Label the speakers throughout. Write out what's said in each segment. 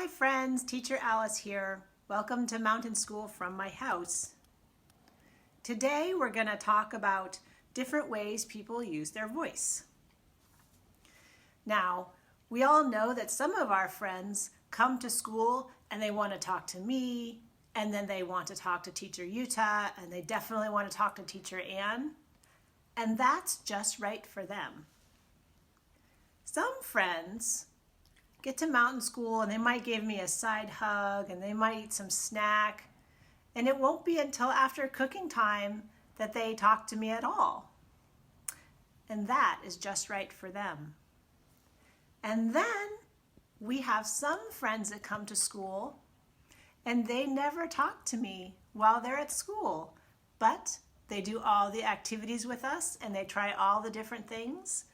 Speaker 1: Hi friends, Teacher Alice here. Welcome to Mountain School from my house. Today we're going to talk about different ways people use their voice. Now, we all know that some of our friends come to school and they want to talk to me, and then they want to talk to Teacher Utah, and they definitely want to talk to Teacher Ann, and that's just right for them. Some friends get to mountain school and they might give me a side hug and they might eat some snack, and it won't be until after cooking time that they talk to me at all. And that is just right for them. And then we have some friends that come to school and they never talk to me while they're at school, but they do all the activities with us and they try all the different things,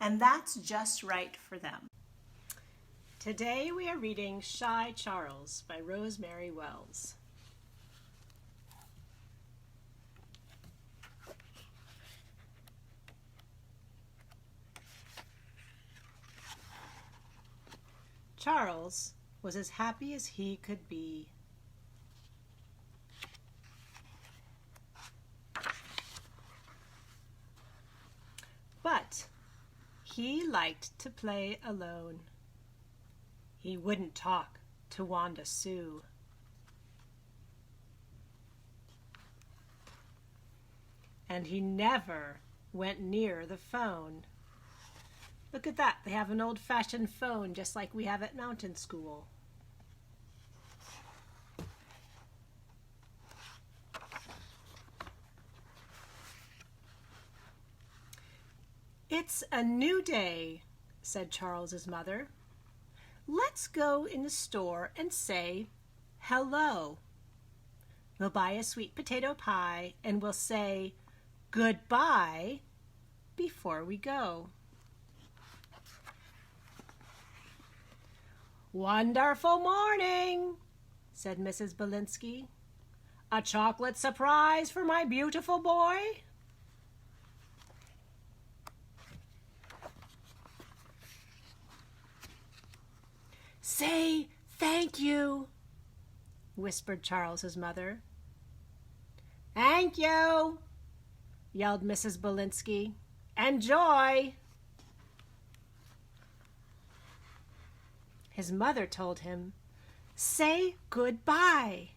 Speaker 1: and that's just right for them. Today we are reading Shy Charles by Rosemary Wells. Charles was as happy as he could be. But he liked to play alone. He wouldn't talk to Wanda Sue. And he never went near the phone. Look at that, they have an old-fashioned phone just like we have at mountain school. "It's a new day," said Charles's mother. "Let's go in the store and say hello. We'll buy a sweet potato pie and we'll say goodbye before we go." "Wonderful morning," said Mrs. Belinsky. "A chocolate surprise for my beautiful boy?" "Say thank you," whispered Charles's mother. "Thank you," yelled Mrs. Belinsky. "Enjoy." His mother told him, "Say goodbye."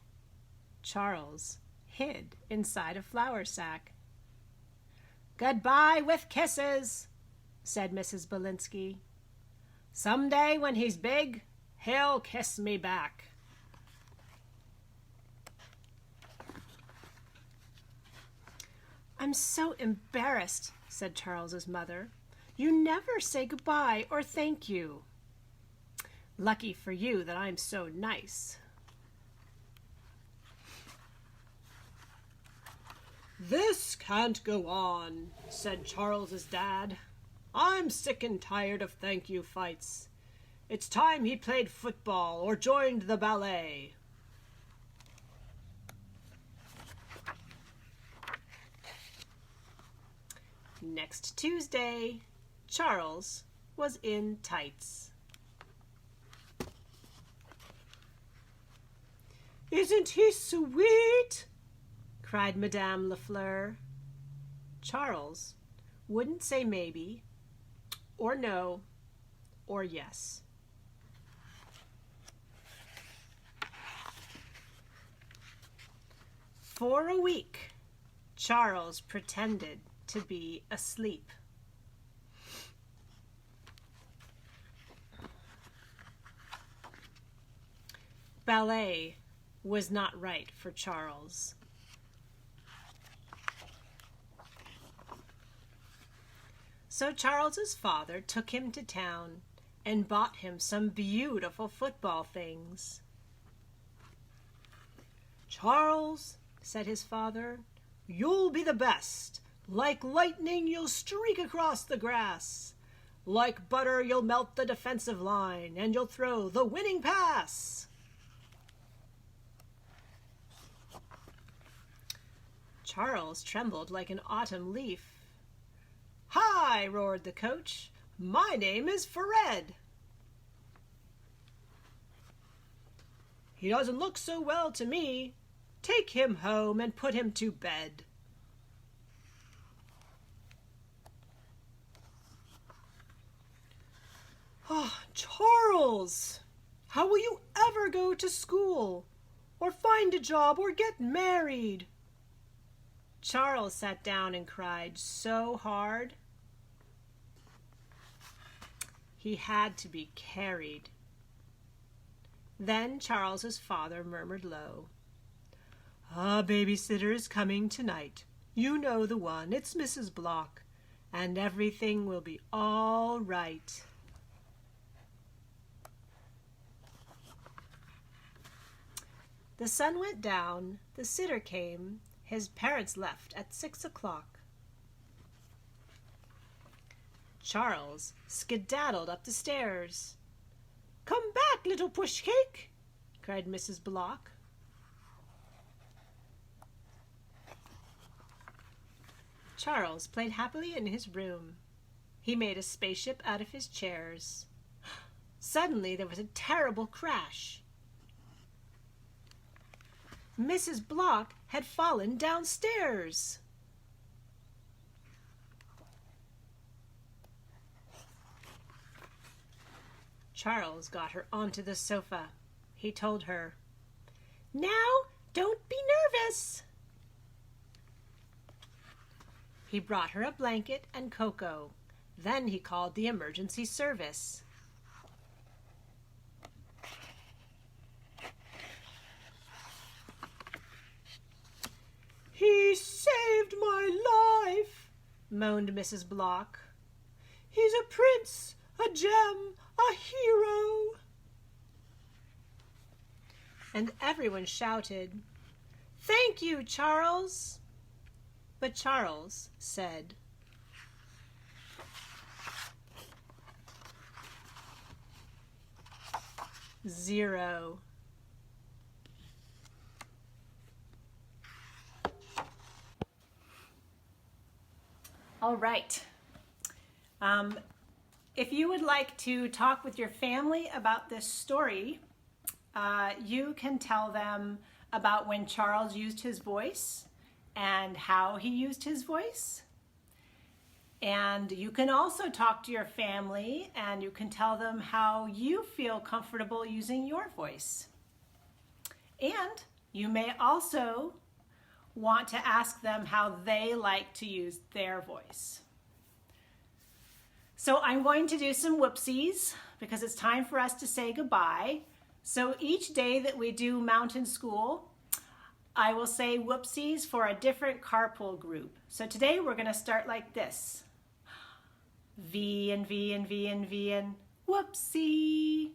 Speaker 1: Charles hid inside a flour sack. "Goodbye with kisses," said Mrs. Belinsky. "Someday when he's big, he'll kiss me back." "I'm so embarrassed," said Charles's mother. "You never say goodbye or thank you." "Lucky for you that I'm so nice." "This can't go on," said Charles's dad. "I'm sick and tired of thank you fights. It's time he played football or joined the ballet." Next Tuesday, Charles was in tights. "Isn't he sweet?" cried Madame Lafleur. Charles wouldn't say maybe, or no, or yes. For a week, Charles pretended to be asleep. Ballet was not right for Charles. So Charles's father took him to town and bought him some beautiful football things. "Charles," said his father, "you'll be the best. Like lightning, you'll streak across the grass. Like butter, you'll melt the defensive line, and you'll throw the winning pass." Charles trembled like an autumn leaf. "Hi!" roared the coach. "My name is Fred." He doesn't look so well to me. Take him home and put him to bed." "Oh, Charles, how will you ever go to school, or find a job, or get married?" Charles sat down and cried so hard. He had to be carried. Then Charles's father murmured low, "A babysitter is coming tonight. You know the one. It's Mrs. Block, and everything will be all right." The sun went down, the sitter came, his parents left at 6 o'clock. Charles skedaddled up the stairs. "Come back, little pushcake," cried Mrs. Block. Charles played happily in his room. He made a spaceship out of his chairs. Suddenly there was a terrible crash. Mrs. Block had fallen downstairs. Charles got her onto the sofa. He told her, "Now, don't be nervous." He brought her a blanket and cocoa. Then he called the emergency service. "He saved my life," moaned Mrs. Block. "He's a prince, a gem, a hero." And everyone shouted, "Thank you, Charles." But Charles said, "0." All right. If you would like to talk with your family about this story, you can tell them about when Charles used his voice and how he used his voice. And you can also talk to your family and you can tell them how you feel comfortable using your voice. And you may also want to ask them how they like to use their voice. So I'm going to do some whoopsies because it's time for us to say goodbye. So each day that we do mountain school, I will say whoopsies for a different carpool group. So today we're going to start like this. V and V and V and V and whoopsie.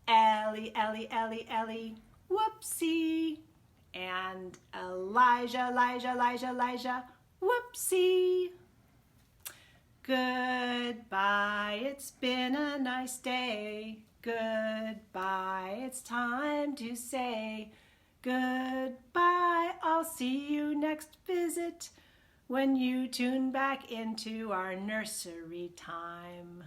Speaker 1: Ellie, Ellie, Ellie, Ellie, whoopsie. And Elijah, Elijah, Elijah, Elijah, whoopsie. Goodbye, it's been a nice day. Goodbye, it's time to say goodbye. I'll see you next visit when you tune back into our nursery time.